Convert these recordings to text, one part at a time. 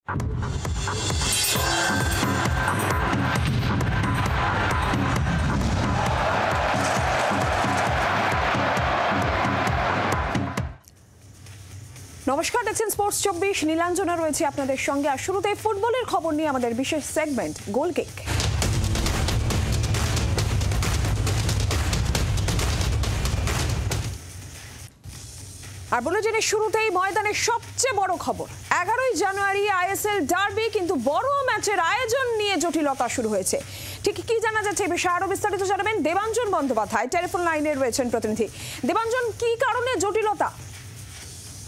নমস্কার, দেখছেন স্পোর্টস 24। নীলাঞ্জনা রয়েছে আপনাদের সঙ্গে। আর শুরুতে ফুটবলের খবর নিয়ে আমাদের বিশেষ সেগমেন্ট গোল কিক। আর বলে জেনে শুরুতেই ময়দানের সবচেয়ে বড় খবর, 11ই জানুয়ারি আইএসএল ডার্বি, কিন্তু বড় ম্যাচের আয়োজন নিয়ে জটিলতা শুরু হয়েছে। ঠিক কি জানা যাচ্ছে এই বিষয়ে আরো বিস্তারিত জানাবেন দেবাঞ্জন বন্দ্যোপাধ্যায়, টেলিফোন লাইনে রয়েছেন প্রতিনিধি। দেবাঞ্জন, কি কারণে জটিলতা?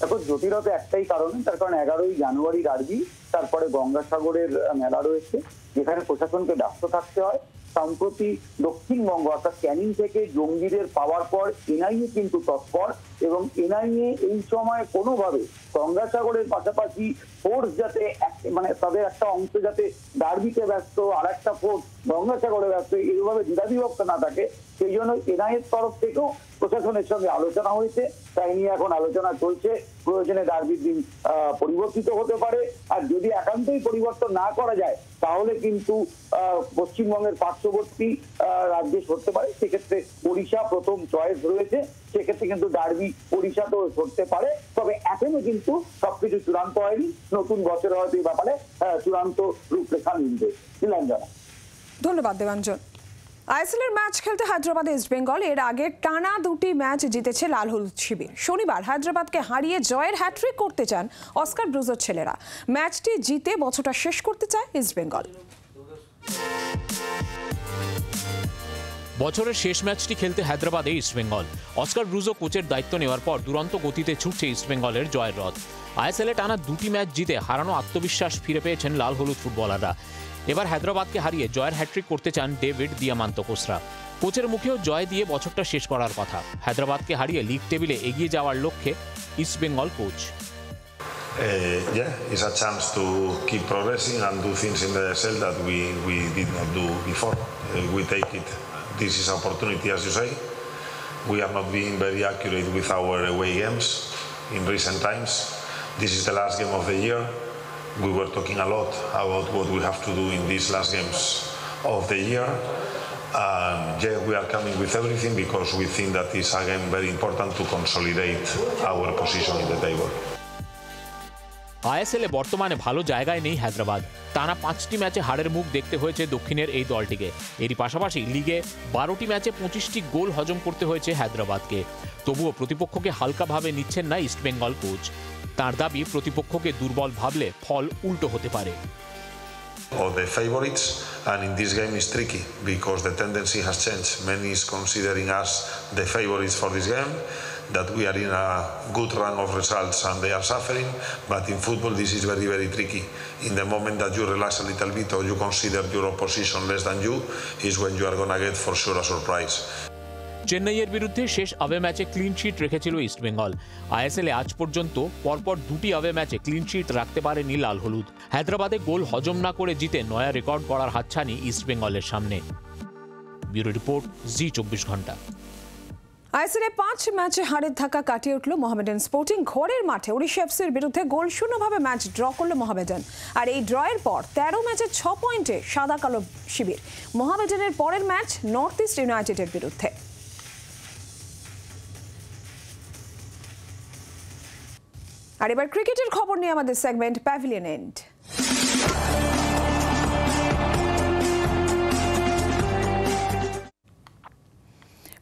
দেখো, জটিলতা একটাই কারণ, তার কারণ 11ই জানুয়ারি ডার্বি, তারপরে গঙ্গাসাগরের মেলা রয়েছে, যেখানে প্রশাসনকে ব্যস্ত থাকতে হয়। সম্প্রতি দক্ষিণবঙ্গ অর্থাৎ ক্যানিং থেকে জঙ্গিদের পাওয়ার পর এনআইএ কিন্তু তৎপর, এবং এনআইএ এই সময় কোনোভাবে গঙ্গাসাগরের পাশাপাশি ফোর্স যাতে মানে তাদের একটা অংশ যাতে ডার্বিতে ব্যস্ত আর একটা ফোর্স গঙ্গাসাগরে ব্যস্ত, এইভাবে দ্বিধাবিভক্ত না থাকে, সেই জন্য এনআইএর তরফ থেকেও প্রশাসনের সঙ্গে আলোচনা হয়েছে। তাই নিয়ে এখন আলোচনা চলছে। প্রয়োজনে ডার্বির দিন পরিবর্তিত হতে পারে, আর যদি একান্তই পরিবর্তন না করা যায় তাহলে কিন্তু পশ্চিমবঙ্গের পার্শ্ববর্তী রাজ্যে সরতে পারে। সেক্ষেত্রে ওড়িশা প্রথম চয়েস রয়েছে, সেক্ষেত্রে কিন্তু ডার্বি ওড়িশাতেও সরতে পারে। তবে এখনো কিন্তু সবকিছু চূড়ান্ত হয়নি, নতুন বছর হয়তো এই ব্যাপারে চূড়ান্ত রূপরেখা মিলবে। নীলাঞ্জনা, ধন্যবাদ দেবাঞ্জন। আইএসএল এর ম্যাচ খেলতে হায়দ্রাবাদে ইস্ট বেঙ্গল। এর আগে টানা 2টি ম্যাচ জিতেছে লাল হলুদ শিবির। শনিবার হায়দ্রাবাদকে হারিয়ে জয়ের হ্যাট্রিক করতে চান অস্কার ব্রুজোর ছেলেরা। ম্যাচটি জিতে বছরটা শেষ করতে চায় ইস্ট বেঙ্গল। বছরের শেষ ম্যাচটি খেলতে হায়দ্রাবাদে ইস্টবেঙ্গল। অস্কার ব্রুজো কোচের দায়িত্ব নেওয়ার পর দুরন্ত গতিতে ছুটছে ইস্টবেঙ্গলের জয়ের রথ। আইএসএলে টানা 2টি ম্যাচ জিতে হারানো আত্মবিশ্বাস ফিরে পেয়েছেন লাল হলুদ ফুটবলাররা। এবার হায়দ্রাবাদকে হারিয়ে জয়ের হ্যাট্রিক করতে চান ডেভিড দিয়ামান্তোকোসরা। কোচের মুখেও জয় দিয়ে বছরটা শেষ করার কথা। হায়দ্রাবাদকে হারিয়ে লিগ টেবিলে এগিয়ে যাওয়ার লক্ষ্যে East Bengal coach. It's a chance to keep progressing and do things in the ASL that we did not do before. We take it. This is an opportunity, as you say. We are not being very accurate with our away games in recent times. This is the last game of the year. We were talking a lot about what we have to do in these last games of the year. We are coming with everything because we think that is again very important to consolidate our position in the table. আইএসএলে বর্তমানে ভালো জায়গায় নেই হায়দ্রাবাদ। টানা 5টি ম্যাচে হারের মুখ দেখতে হয়েছে দক্ষিণের এই দলটিকে। এরই পাশাপাশি লিগে 12টি ম্যাচে 25টি গোল হজম করতে হয়েছে হায়দ্রাবাদকে। তবুও প্রতিপক্ষকে হালকাভাবে নিচ্ছেন না ইস্টবেঙ্গল কোচ। তার দাবি, প্রতিপক্ষকে দুর্বল ভাবলে ফল উল্টো হতে পারে। Or the favorites, and in this game is tricky because the tendency has changed. Many is considering us the favorites for this game, that we are in a good run of results and they are suffering, but in football this is very, very tricky. In the moment that you relax a little bit or you consider your opposition less than you is when you are going to get for sure a surprise. চেন্নাইয়ের বিরুদ্ধে শেষ আওয়ে ম্যাচে clean sheet রেখেছিল ইস্টবেঙ্গল। আইএসএলে আজ পর্যন্ত পরপর 2টি আওয়ে ম্যাচে ক্লিন শিট রাখতে পারেনি লাল হলুদ। হায়দ্রাবাদে গোল হজম না করে জিতে নয়া রেকর্ড করার হাতছানি ইস্টবেঙ্গলের সামনে। ব্যুরো রিপোর্ট, জি24 ঘন্টা। আইএসএলে 5 ম্যাচে হারের ধাক্কা কাটিয়ে উঠল মোহামেডান স্পোর্টিং। ঘরের মাঠে ওড়িশা এফসির বিরুদ্ধে গোল শূন্যভাবে ম্যাচ ড্র করল মোহামেডান। আর এই ড্রয়ের পর 13 ম্যাচে 6 পয়েন্টে সাদা কালো শিবির। মোহামেডানের পরের ম্যাচ নর্থ ইস্ট ইউনাইটেডের বিরুদ্ধে। আর এবার ক্রিকেটের খবর নিয়ে আমাদের সেগমেন্ট প্যাভিলিয়ন এন্ড।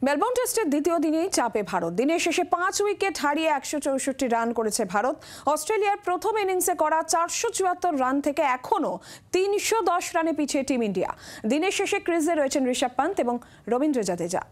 মেলবোর্ন টেস্টের দ্বিতীয় দিনেই চাপে ভারত। দিনের শেষে 5 উইকেট হারিয়ে 164 রান করেছে ভারত। অস্ট্রেলিয়ার প্রথম ইনিংসে করা 474 রান থেকে এখনও 310 রানে পিছিয়ে টিম ইন্ডিয়া। দিনের শেষে ক্রিজে রয়েছেন ঋষভ পান্ত এবং রবীন্দ্র জাদেজা।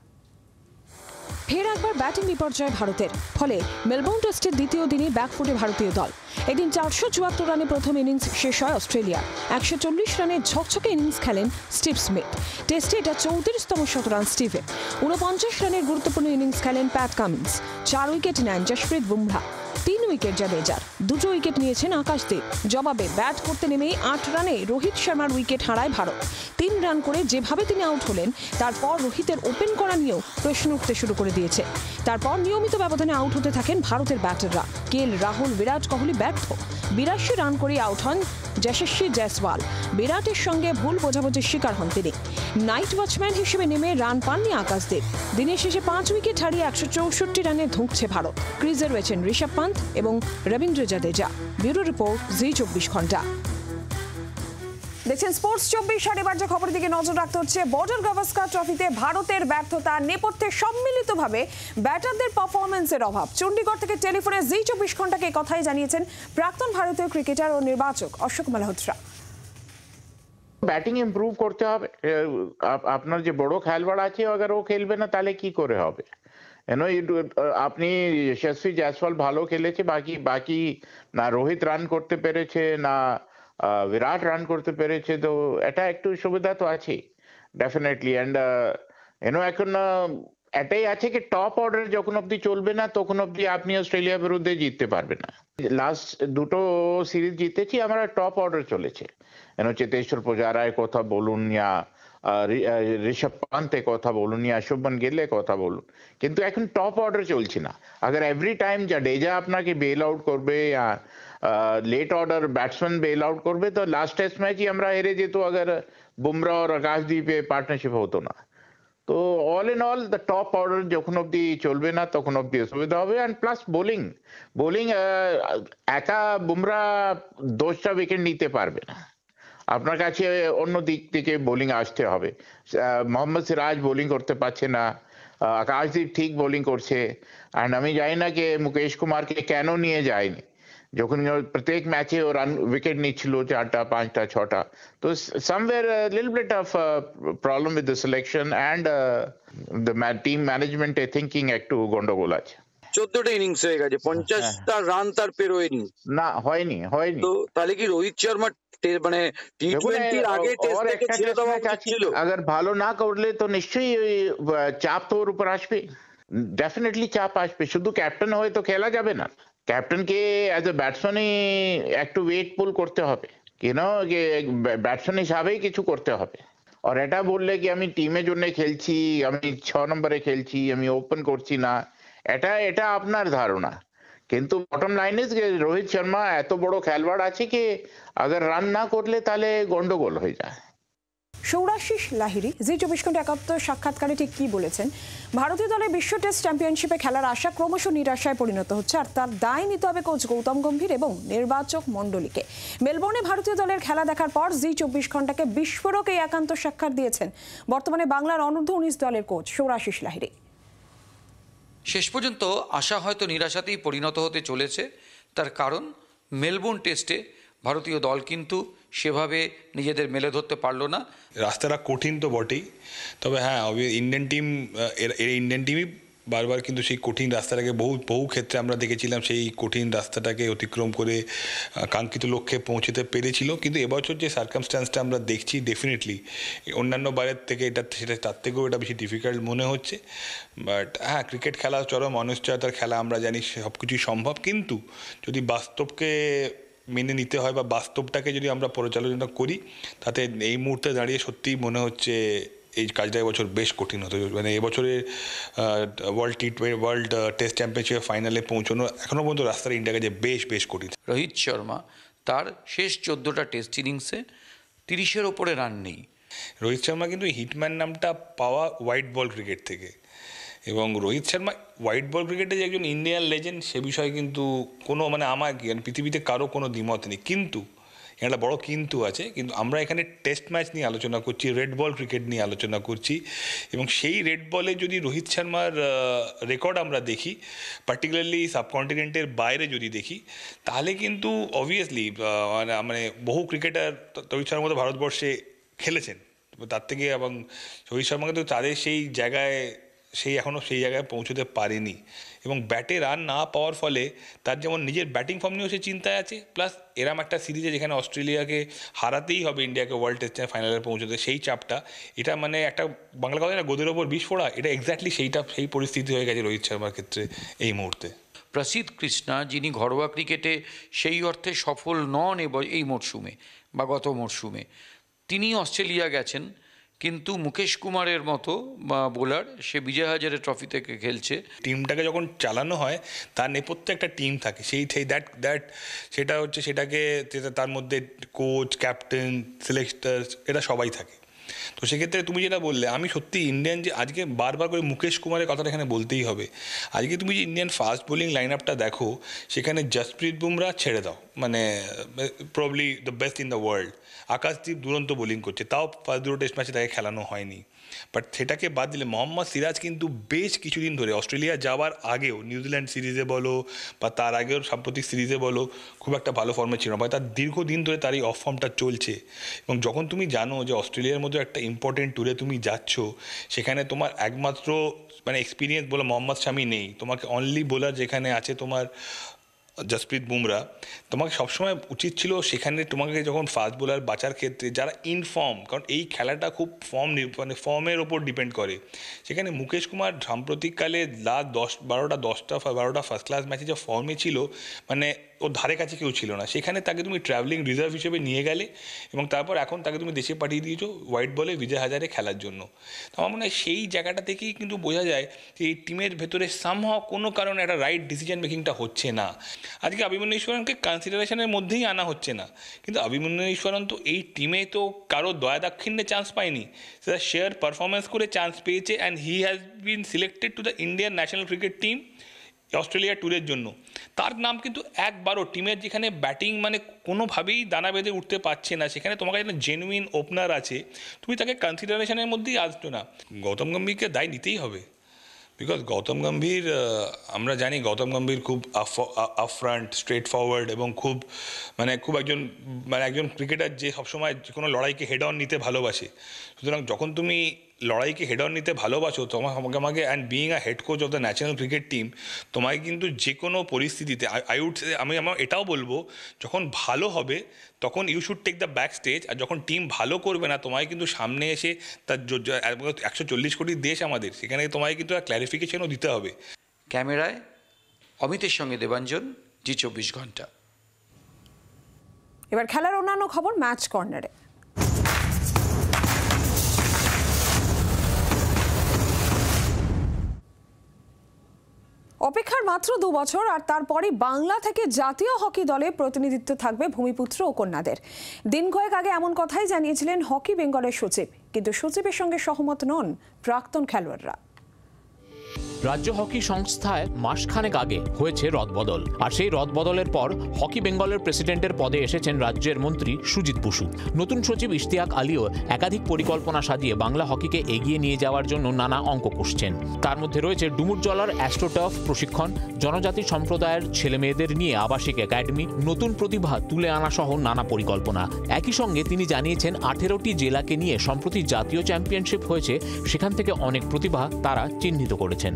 ফের একবার ব্যাটিং বিপর্যয় ভারতের, ফলে মেলবোর্ন টেস্টের দ্বিতীয় দিনে ব্যাকফুটে ভারতীয় দল। এদিন 474 রানে প্রথম ইনিংস শেষ হয় অস্ট্রেলিয়ার। 140 রানের ঝকঝকে ইনিংস খেলেন স্টিভ স্মিথ। টেস্টে এটা 34তম শতরান স্টিভের। 49 রানের গুরুত্বপূর্ণ ইনিংস খেলেন প্যাট কামিন্স। 4 উইকেট নেন জশপ্রীত বুমরাহ। 3 উইকেট জাদেজার। 2 উইকেট নিয়েছেন আকাশদীপ। জবাবে ব্যাট করতে নেমেই 8 রানে রোহিত শর্মার উইকেট হারায় ভারত। 3 রান করে যেভাবে তিনি আউট হলেন, তারপর রোহিতের ওপেন করা নিয়েও প্রশ্ন উঠতে শুরু করে দিয়েছে। তারপর নিয়মিত ব্যবধানে আউট হতে থাকেন ভারতের ব্যাটাররা। কেএল রাহুল, বিরাট কোহলি ব্যর্থ। 82 রান করে আউট হন যশস্বী জয়সওয়াল। বিরাটের সঙ্গে ভুল বোঝাবুঝির শিকার হন তিনি। নাইট ওয়াচম্যান হিসেবে নেমে রান পাননি আকাশদীপ। দিনের শেষে 5 উইকেট হারিয়ে 164 রানে ধুঁকছে ভারত। ক্রিজে রয়েছেন ঋষভ পান্ত এবং রবীন্দ্র জাদেজা। ব্যুরো রিপোর্ট, জি 24 ঘন্টা। দেখছেন স্পোর্টস 24। আর এবার যে খবরের দিকে নজর রাখতে হচ্ছে, বর্ডার গাভাস্কার ট্রফিতে ভারতের ব্যর্থতা নেপথ্যে সম্মিলিতভাবে ব্যাটারদের পারফরমেন্সের অভাব। চণ্ডীগড় থেকে টেলিফোনে জি 24 ঘন্টাকে কথাই জানিয়েছেন প্রাক্তন ভারতীয় ক্রিকেটার ও নির্বাচক অশোক মালহোত্রা। ব্যাটিং ইমপ্রুভ করতে হবে। আপনার যে বড় খেলোয়াড় আছে, अगर ও খেলবে না তাহলে কি করে হবে? আপনি যশস্বী জয়সওয়াল ভালো খেলেছে, বাকি না রোহিত রান করতে পেরেছে, না বিরাট রান করতে পেরেছে, তো এটা একটু সুবিধা তো আছে ডেফিনেটলি। অ্যান্ড এখন এটাই আছে কি টপ অর্ডার যখন অব্দি চলবে না তখন অব্দি আপনি অস্ট্রেলিয়ার বিরুদ্ধে জিততে পারবে না। লাস্ট দুটো সিরিজ জিতেছি আমরা টপ অর্ডার চলেছে। চেতেশ্বর পূজারার কথা বলুন, ইয়া ঋষভ পান্তের কথা বলুন, ইয়া শুভমন গিলের কথা বলুন, কিন্তু এখন টপ অর্ডার চলছে না। अगर এভরি টাইম জাডেজা আপনাকে বেল আউট করবে, या late order batsman bail out করবে, তো লাস্ট টেস্ট ম্যাচই আমরা হেরে যেত अगर বুমরা আর আকাশদীপের পার্টনারশিপ হতো না। তো all in all the top order যখন অব্দি চলবে না তখন অব্দি অসুবিধা হবে। অ্যান্ড প্লাস বোলিং একা বুমরা 10টা উইকেট নিতে পারবে না। আপনার কাছে অন্য দিক থেকে বোলিং আসতে হবে। মোহাম্মদ সিরাজ বোলিং করতে পারছে না, আকাশদীপ ঠিক বোলিং করছে। অ্যান্ড আমি জানি না যে মুকেশ কুমারকে কেন নিয়ে যায়নি, যখন প্রত্যেক ম্যাচে ও রান উইকেট নিচ্ছিল 4টা 5টা 6টা। তো somewhere a little bit of problem with the selection and the team management thinking একটু গন্ডগোল আছে। 14টা ইনিংস হয়ে গেছে, 50টা রান তার পেরোয়নি। না, হয়নি। তো তাহলে কি রোহিত শর্মা মানে টি20 আগে টেস্ট থেকে ছেড়ে দেওয়া উচিত ছিল? अगर ভালো না করলে তো নিশ্চয়ই চাপ তো ওর উপর আসবে, ডেফিনেটলি চাপ আসবে। শুধু ক্যাপ্টেন হয়ে তো খেলা যাবে না। ক্যাপ্টেনকে অ্যাজ এ ব্যাটসম্যানই একটু ওয়েট পুল করতে হবে, ব্যাটসম্যান হিসাবেই কিছু করতে হবে। আর এটা বললে কি আমি টিমের জন্য খেলছি, আমি 6 নম্বরে খেলছি, আমি ওপেন করছি না, এটা আপনার ধারণা। কিন্তু bottom line is Rohit Sharma এত বড় খেলোয়াড় আছে কি अगर রান না করলে তাহলে গন্ডগোল হয়ে যায়। সৌরাশিস লাহিড়ী জি 24 ঘন্টা একাত্তর সাক্ষাৎকারে ঠিক কি বলেছেন? ভারতীয় দলের বিশ্ব টেস্ট চ্যাম্পিয়নশিপে খেলার আশা ক্রমশ নিরাশায় পরিণত হচ্ছে, আর তার দায় নিতে হবে কোচ গৌতম গম্ভীর এবং নির্বাচক মণ্ডলীকে। মেলবোর্নে ভারতীয় দলের খেলা দেখার পর জি 24 ঘন্টাকে বিস্ফোরক এই একান্ত সাক্ষাৎ দিয়েছেন বর্তমানে বাংলার অনূর্ধ্ব 19 দলের কোচ সৌরাশিস লাহিড়ী। শেষ পর্যন্ত আশা হয়তো নিরাশাতেই পরিণত হতে চলেছে। তার কারণ মেলবোর্ন টেস্টে ভারতীয় দল কিন্তু সেভাবে নিজেদের মেলে ধরতে পারলো না। রাস্তাটা কঠিন তো বটেই, তবে হ্যাঁ ইন্ডিয়ান টিমই বারবার কিন্তু সেই কঠিন রাস্তাটাকে বহু ক্ষেত্রে আমরা দেখেছিলাম সেই কঠিন রাস্তাটাকে অতিক্রম করে কাঙ্ক্ষিত লক্ষ্যে পৌঁছতে পেরেছিল। কিন্তু এবছর যে সার্কামস্ট্যান্সটা আমরা দেখছি ডেফিনেটলি অন্যান্য বারের থেকে তার থেকেও এটা বেশি ডিফিকাল্ট মনে হচ্ছে। বাট হ্যাঁ, ক্রিকেট খেলা চরম অনিশ্চয়তার খেলা, আমরা জানি সব কিছুই সম্ভব, কিন্তু যদি বাস্তবকে মেনে নিতে হয় বা বাস্তবটাকে যদি আমরা পরিচালনা করি, তাতে এই মুহূর্তে দাঁড়িয়ে সত্যিই মনে হচ্ছে এই কাজটা এবছর বেশ কঠিন হতে। মানে এবছরের ওয়ার্ল্ড টেস্ট চ্যাম্পিয়নশিপের ফাইনালে পৌঁছানো এখনও পর্যন্ত রাস্তার ইন্ডিয়ার কাছে বেশ কঠিন। রোহিত শর্মা তার শেষ 14টা টেস্ট ইনিংসে 30-এর ওপরে রান নেই। রোহিত শর্মা কিন্তু হিটম্যান নামটা পাওয়া হোয়াইট বল ক্রিকেট থেকে, এবং রোহিত শর্মা হোয়াইট বল ক্রিকেটে যে একজন ইন্ডিয়ান লেজেন্ড সে বিষয়ে কিন্তু কোনো আমার পৃথিবীতে কারো কোনো দ্বিমত নেই। কিন্তু একটা বড় কিন্তু আছে, কিন্তু আমরা এখানে টেস্ট ম্যাচ নিয়ে আলোচনা করছি, রেড বল ক্রিকেট নিয়ে আলোচনা করছি, এবং সেই রেড বলে যদি রোহিত শর্মার রেকর্ড আমরা দেখি, পার্টিকুলারলি সাবকন্টিনেন্টের বাইরে যদি দেখি, তাহলে কিন্তু অবভিয়াসলি মানে বহু ক্রিকেটার রোহিত শর্মার মতো ভারতবর্ষে খেলেছেন, তার থেকে এবং রোহিত শর্মা কিন্তু তাদের এখনও সেই জায়গায় পৌঁছতে পারেনি। এবং ব্যাটে রান না পাওয়ার ফলে তার যেমন নিজের ব্যাটিং ফর্ম নিয়েও সে চিন্তায় আছে, প্লাস এরম একটা সিরিজে যেখানে অস্ট্রেলিয়াকে হারাতেই হবে ইন্ডিয়াকে ওয়ার্ল্ড টেস্ট ফাইনালে পৌঁছতে, সেই চাপটা, এটা মানে একটা বাংলা কথা না গদির ওপর বিষ ফোড়া, এটা এক্স্যাক্টলি সেই পরিস্থিতি হয়ে গেছে রোহিত শর্মার ক্ষেত্রে এই মুহূর্তে। প্রসিদ্ধ কৃষ্ণা, যিনি ঘরোয়া ক্রিকেটে সেই অর্থে সফল নন এই মরশুমে বা গত মরশুমে, তিনি অস্ট্রেলিয়া গেছেন, কিন্তু মুকেশ কুমারের মতো বোলার সে বিজয় হাজারে ট্রফি থেকে খেলছে। টিমটাকে যখন চালানো হয় তার নেপথ্যে একটা টিম থাকে, সেটা হচ্ছে সেটাকে তার মধ্যে কোচ, ক্যাপ্টেন, সিলেক্টর এরা সবাই থাকে। তো সেক্ষেত্রে তুমি যেটা বললে, আমি সত্যি ইন্ডিয়ান যে আজকে বারবার করে মুকেশ কুমারের কথাটা এখানে বলতেই হবে। আজকে তুমি যে ইন্ডিয়ান ফাস্ট বোলিং লাইন আপটা দেখো, সেখানে জসপ্রীত বুমরা ছেড়ে দাও, মানে probably the best in the world. Akashdeep দুরন্ত বোলিং করছে, তাও ফার্স্ট দুটো টেস্ট ম্যাচে তাকে খেলানো হয়নি। বাট সেটাকে বাদ দিলে মোহাম্মদ সিরাজ কিন্তু বেশ কিছুদিন ধরে অস্ট্রেলিয়া যাওয়ার আগেও, নিউজিল্যান্ড সিরিজে বলো বা তার আগেও সাম্প্রতিক সিরিজে বলো, খুব একটা ভালো ফর্মে ছিল না, বা তার দীর্ঘদিন ধরে তার এই অফ ফর্মটা চলছে। এবং যখন তুমি জানো যে অস্ট্রেলিয়ার মতো একটা ইম্পর্টেন্ট ট্যুরে তুমি যাচ্ছ, সেখানে তোমার একমাত্র মানে এক্সপিরিয়েন্স বলে মোহাম্মদ শামি নেই, তোমাকে অনলি বোলার যেখানে আছে তোমার জসপ্রীত বুমরা, তোমাকে সবসময় উচিত ছিল সেখানে তোমাকে যখন ফাস্ট বোলার বাঁচার ক্ষেত্রে যারা ইনফর্ম, কারণ এই খেলাটা খুব ফর্মের ওপর ডিপেন্ড করে, সেখানে মুকেশ কুমার সাম্প্রতিককালে লাস্ট 10-12টা ফার্স্ট ক্লাস ম্যাচে যা ফর্মে ছিল, মানে ওর ধারে কাছে কেউ ছিল না। সেখানে তাকে তুমি ট্রাভেলিং রিজার্ভ হিসেবে নিয়ে গেলে এবং তারপর এখন তাকে তুমি দেশে পাঠিয়ে দিয়েছো হোয়াইট বলে বিজয় হাজারে খেলার জন্য। তো আমার মনে হয় সেই জায়গাটা থেকেই কিন্তু বোঝা যায় যে এই টিমের ভেতরে সামহাও কোনো কারণে একটা রাইট ডিসিশন মেকিংটা হচ্ছে না। আজকে অভিমন্যু ঈশ্বরনকে কনসিডারেশনের মধ্যেই আনা হচ্ছে না, কিন্তু অভিমন্যু ঈশ্বরন তো এই টিমে তো কারো দয়া দাক্ষিণ্যে চান্স পায়নি, সেটা শেয়ার পারফরমেন্স করে চান্স পেয়েছে। And he has been selected to the Indian national cricket team Australia ট্যুরের জন্য। তার নাম কিন্তু একবারও টিমের যেখানে ব্যাটিং মানে কোনোভাবেই দানা বেঁধে উঠতে পারছে না, সেখানে তোমার কাছে একটা জেনুইন ওপেনার আছে, তুমি তাকে কনসিডারেশনের মধ্যেই আসছো না। গৌতম গম্ভীরকে দায় নিতেই হবে, বিকজ গৌতম গম্ভীর, আমরা জানি গৌতম গম্ভীর খুব আপফ্রন্ট, স্ট্রেট ফরওয়ার্ড এবং খুব একজন ক্রিকেটার যে সবসময় যে কোনো লড়াইকে হেড অন নিতে ভালোবাসে। সুতরাং যখন তুমি লড়াইকে হেড অন নিতে ভালোবাসো, আমাকে and being a head coach of the national cricket team, তোমায় কিন্তু যে কোনো পরিস্থিতিতে আমি এটাও বলবো, যখন ভালো হবে তখন you should take the back stage, আর যখন টিম ভালো করবে না তোমায় কিন্তু সামনে এসে তার 140 কোটি দেশ আমাদের, সেখানে তোমায় কিন্তু ক্ল্যারিফিকেশনও দিতে হবে। ক্যামেরায় অমিতের সঙ্গে দেবাঞ্জন, জি24 ঘন্টা। এবার খেলার অন্যান্য খবর ম্যাচ কর্নারে। অপেক্ষার মাত্র 2 বছর, আর তারপরে বাংলা থেকে জাতীয় হকি দলে প্রতিনিধিত্ব থাকবে ভূমিপুত্র ও কন্যাদের। দিন কয়েক আগে এমন কথাই জানিয়েছিলেন হকি বেঙ্গলের সচিব, কিন্তু সচিবের সঙ্গে সহমত নন প্রাক্তন খেলোয়াড়রা। রাজ্য হকি সংস্থায় মাসখানেক আগে হয়েছে রদবদল, আর সেই রদবদলের পর হকি বেঙ্গলের প্রেসিডেন্টের পদে এসেছেন রাজ্যের মন্ত্রী সুজিত বসু। নতুন সচিব ইশতিয়াক আলীও একাধিক পরিকল্পনা সাজিয়ে বাংলা হকিকে এগিয়ে নিয়ে যাওয়ার জন্য নানা অঙ্ক কষছেন। তার মধ্যে রয়েছে ডুমুরজলার অ্যাস্ট্রোটার্ফ প্রশিক্ষণ, জনজাতি সম্প্রদায়ের ছেলেমেয়েদের নিয়ে আবাসিক একাডেমি, নতুন প্রতিভা তুলে আনা সহ নানা পরিকল্পনা। একই সঙ্গে তিনি জানিয়েছেন 18টি জেলাকে নিয়ে সম্প্রতি জাতীয় চ্যাম্পিয়নশিপ হয়েছে, সেখান থেকে অনেক প্রতিভা তারা চিহ্নিত করেছেন।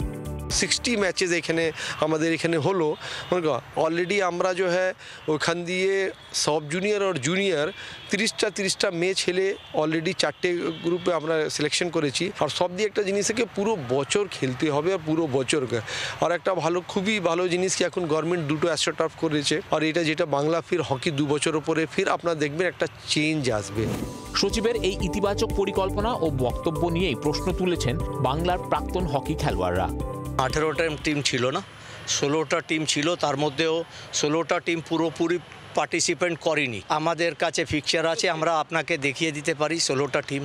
60 ম্যাচেস এখানে আমাদের এখানে হলো, অলরেডি আমরা যে হ্যাঁ ওখান দিয়ে সব জুনিয়র আর জুনিয়র 30টা মেয়ে ছেলে অলরেডি 4টে গ্রুপে আমরা সিলেকশন করেছি। আর সব দিয়ে একটা জিনিসকে পুরো বছর খেলতে হবে, আর পুরো বছর। আর একটা খুবই ভালো জিনিস কি এখন গভর্নমেন্ট 2টো অ্যাস্ট্রোটার্ফ করেছে, আর এটা যেটা বাংলা ফির হকি 2 বছর পরে ফির আপনারা দেখবেন একটা চেঞ্জ আসবে। সচিবের এই ইতিবাচক পরিকল্পনা ও বক্তব্য নিয়েই প্রশ্ন তুলেছেন বাংলার প্রাক্তন হকি খেলোয়াড়রা। 18টা টিম ছিল না, 16টা টিম ছিল, তার মধ্যেও 16টা টিম পুরোপুরি পার্টিসিপেন্ট করেনি। আমাদের কাছে ফিক্সচার আছে, আমরা আপনাকে দেখিয়ে দিতে পারি 16টা টিম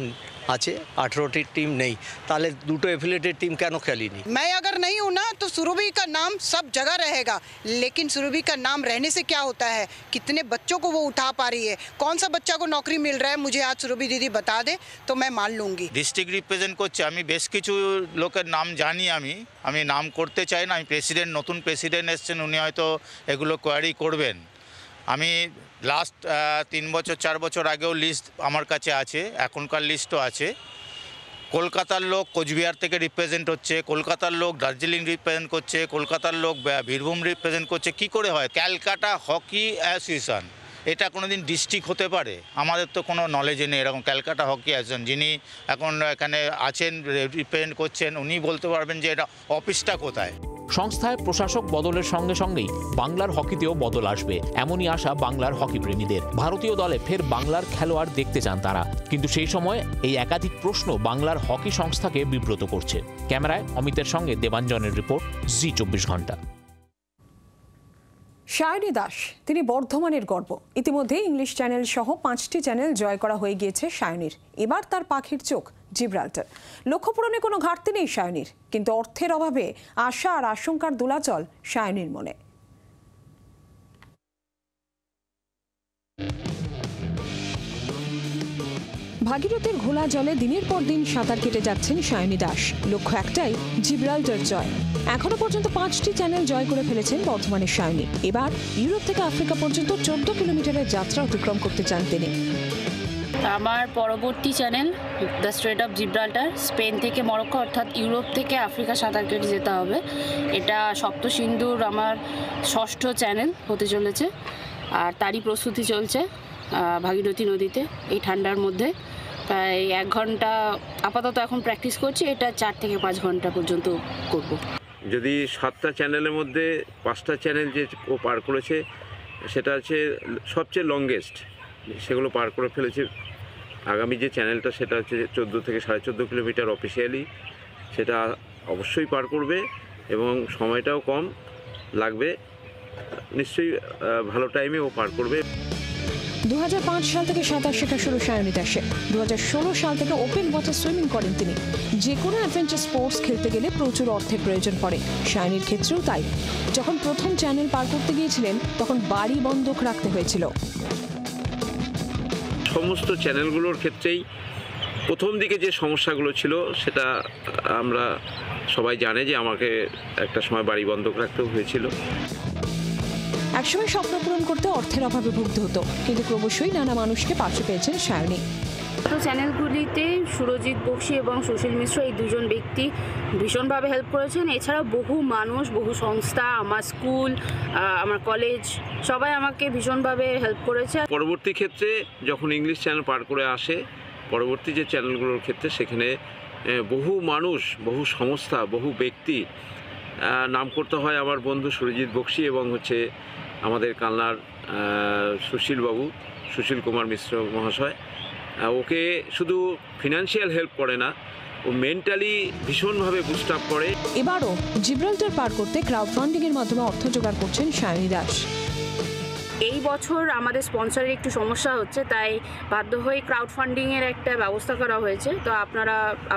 আছে, 18টি টিম নেই। তাহলে 2টো এফিলিয়েটেড টিম কেন খেলেনি? मैं अगर नहीं हूँ ना तो सुरभि का नाम सब जगह रहेगा, लेकिन सुरभि का नाम रहने से क्या होता है, कितने बच्चों को वो उठा पा रही है, कौन सा बच्चा को नौकरी मिल रहा है, मुझे आज सुरभि दीदी बता दे तो मैं मान लूँगी। ডিস্ট্রিক্ট রিপ্রেজেন্ট করছে, আমি বেশ কিছু লোকের নাম জানি, আমি নাম করতে চাই না। আমি নতুন প্রেসিডেন্ট এসছেন, উনি হয়তো এগুলো কোয়ারি করবেন। আমি লাস্ট 3-4 বছর আগেও লিস্ট আমার কাছে আছে, এখনকার লিস্টও আছে। কলকাতার লোক কোচবিহার থেকে রিপ্রেজেন্ট হচ্ছে, কলকাতার লোক দার্জিলিং রিপ্রেজেন্ট করছে, কলকাতার লোক বীরভূম রিপ্রেজেন্ট করছে। কি করে হয়? ক্যালকাটা হকি অ্যাসোসিয়েশন, এটা কোনোদিন ডিস্ট্রিক্ট হতে পারে? আমাদের তো কোনো নলেজে নেই এরকম। ক্যালকাটা হকি অ্যাসোসিয়েশন যিনি এখন এখানে আছেন রিপ্রেজেন্ট করছেন, উনি বলতে পারবেন যে এটা অফিসটা কোথায়। সংস্থায় প্রশাসক বদলের সঙ্গে সঙ্গেই বাংলার হকিতেও বদল আসবে, এমনই আশা বাংলার হকি প্রেমীদের। ভারতীয় দলে ফের বাংলার খেলোয়াড় দেখতে চান তারা, কিন্তু সেই সময় এই একাধিক প্রশ্ন বাংলার হকি সংস্থাকে বিব্রত করছে। ক্যামেরায় অমিতের সঙ্গে দেবাঞ্জনের রিপোর্ট, জি 24 ঘন্টা। সায়নী দাস, তিনি বর্ধমানের গর্ব। ইতিমধ্যে ইংলিশ চ্যানেল সহ 5টি চ্যানেল জয় করা হয়ে গিয়েছে সায়নীর। এবার তার পাখির চোখ জিব্রাল্টার। লক্ষ্য পূরণে কোনো ঘাটতি নেই সায়নীর, কিন্তু অর্থের অভাবে আশা আর আশঙ্কার দোলাচল সায়নীর মনে। ভাগীরথীর ঘোলা জলে দিনের পর দিন সাঁতার কেটে যাচ্ছেন সায়নী দাস। লক্ষ্য একটাই, জিব্রাল্টার জয়। এখনো পর্যন্ত 5টি চ্যানেল জয় করে ফেলেছেন বর্তমানের সায়নী। এবার ইউরোপ থেকে আফ্রিকা পর্যন্ত 14 কিলোমিটারের যাত্রা অতিক্রম করতে চান তিনি। আমার পরবর্তী channel the strait of Gibraltar, Spain থেকে মরক্কো অর্থাৎ ইউরোপ থেকে আফ্রিকা সাঁতার কেটে যেতে হবে। এটা সপ্তসিন্ধুর আমার 6ষ্ঠ চ্যানেল হতে চলেছে, আর তারই প্রস্তুতি চলছে ভাগীরথী নদীতে এই ঠান্ডার মধ্যে। প্রায় 1 ঘন্টা আপাতত এখন প্র্যাকটিস করছি, এটা 4 থেকে 5 ঘন্টা পর্যন্ত করব। যদি 7টা চ্যানেলের মধ্যে 5টা চ্যানেল যে ও পার করেছে সেটা হচ্ছে সবচেয়ে লংগেস্ট, সেগুলো পার করে ফেলেছে। আগামী যে চ্যানেলটা সেটা হচ্ছে 14 থেকে 14.5 কিলোমিটার অফিসিয়ালি, সেটা অবশ্যই পার করবে এবং সময়টাও কম লাগবে। নিশ্চয়ই ভালো টাইমে ও পার করবে। 2005 সাল থেকে সাঁতার শেখা শুরু সায়নী দাসের। 2016 সাল থেকে ওপেন ওয়াটার সুইমিং করেন তিনি। যে কোনো অ্যাডভেঞ্চার স্পোর্টস খেলতে গেলে প্রচুর অর্থের প্রয়োজন পড়ে, সায়নীর ক্ষেত্রেও তাই। যখন প্রথম চ্যানেল পার করতে গিয়েছিলেন তখন বাড়ি বন্ধক রাখতে হয়েছিল। সমস্ত চ্যানেলগুলোর ক্ষেত্রেই প্রথম দিকে যে সমস্যাগুলো ছিল সেটা আমরা সবাই জানে যে আমাকে একটা সময় বাড়ি বন্ধক রাখতেও হয়েছিল। একসময় স্বপ্ন পূরণ করতে অর্থের অভাবে ভুগতে হতো, কিন্তু ক্রমশই নানা মানুষকে পাশে পেয়েছেন সায়নী। তো চ্যানেলগুলিতে সুরজিৎ বক্সী এবং সুশীল মিশ্র, এই দুজন ব্যক্তি ভীষণভাবে হেল্প করেছেন। এছাড়াও বহু মানুষ, বহু সংস্থা, আমার স্কুল, আমার কলেজ, সবাই আমাকে ভীষণভাবে হেল্প করেছে। পরবর্তী ক্ষেত্রে যখন ইংলিশ চ্যানেল পার করে আসে, পরবর্তী যে চ্যানেলগুলোর ক্ষেত্রে সেখানে বহু মানুষ, বহু সংস্থা, বহু ব্যক্তি নাম করতে হয়। আমার বন্ধু সুরজিৎ বক্সী এবং হচ্ছে আমাদের কালনার সুশীল কুমার মিশ্র মহাশয়, ওকে শুধু ফিনান্সিয়াল হেল্প করে না, ও মেন্টালি ভীষণভাবে বুস্ট আপ করে। এবারও জিব্রাল্টার পার করতে ক্রাউড ফান্ডিং এর মাধ্যমে অর্থ জোগাড় করছেন সায়নী দাস। এই বছর আমাদের স্পন্সরের একটু সমস্যা হচ্ছে, তাই বাধ্য হয়ে ক্রাউড ফান্ডিংয়ের একটা ব্যবস্থা করা হয়েছে। তো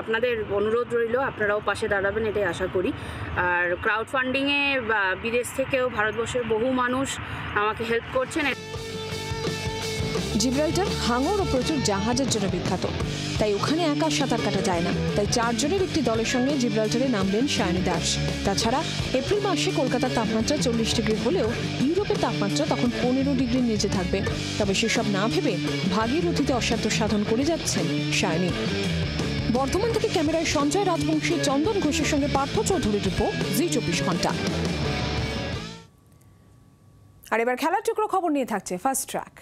আপনাদের অনুরোধ রইল, আপনারাও পাশে দাঁড়াবেন, এটাই আশা করি। আর ক্রাউড ফান্ডিংয়ে বিদেশ থেকেও ভারতবর্ষের বহু মানুষ আমাকে হেল্প করছেন। জিব্রাল্টার হাঙর ও প্রচুর জাহাজের জন্য বিখ্যাত, তাই ওখানে একা সাঁতার কাটা যায় না। তাই 4 জনের একটি দলের সঙ্গে জিব্রাল্টারে নামলেন সায়নী দাস। তাছাড়া এপ্রিল মাসে কলকাতার তাপমাত্রা 40 ডিগ্রি হলেও ইউরোপের তাপমাত্রা তখন 15 ডিগ্রির নিচে থাকবে। তবে সেসব না ভেবে ভাগীরথীতে অসাধ্য সাধন করে যাচ্ছেন সায়নী। বর্ধমান থেকে ক্যামেরায় সঞ্জয় রাজবংশী, চন্দন ঘোষের সঙ্গে পার্থ চৌধুরীর রিপোর্ট, জি 24 ঘন্টা। আর এবার খেলার টুকরো খবর নিয়ে থাকছে ফার্স্ট ট্র্যাক।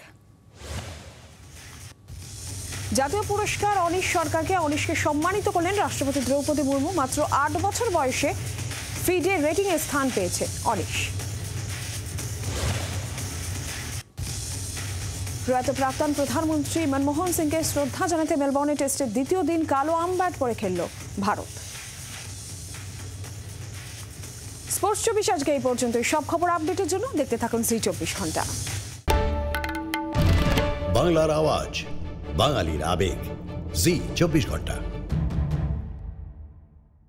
জাতীয় পুরস্কার অনিশ সরকারকে, অনিশকে সম্মানিত করলেন রাষ্ট্রপতি দ্রৌপদী মুর্মু। মাত্র 8 বছর বয়সে ফিডে রেটিংয়ে স্থান পেয়েছে অনিশ। প্রয়াত প্রাক্তন প্রধানমন্ত্রী মনমোহন সিংকে শ্রদ্ধা জানাতে মেলবোর্নে টেস্টের দ্বিতীয় দিন কালো আম ব্যাট পরে খেলল ভারত। স্পোর্টস 24 আজকে এই পর্যন্তই। সব খবর আপডেটের জন্য দেখতে থাকুন জি 24 ঘন্টা। বাংলার আওয়াজ, বাঙালির আবেগ, জি 24 ঘন্টা।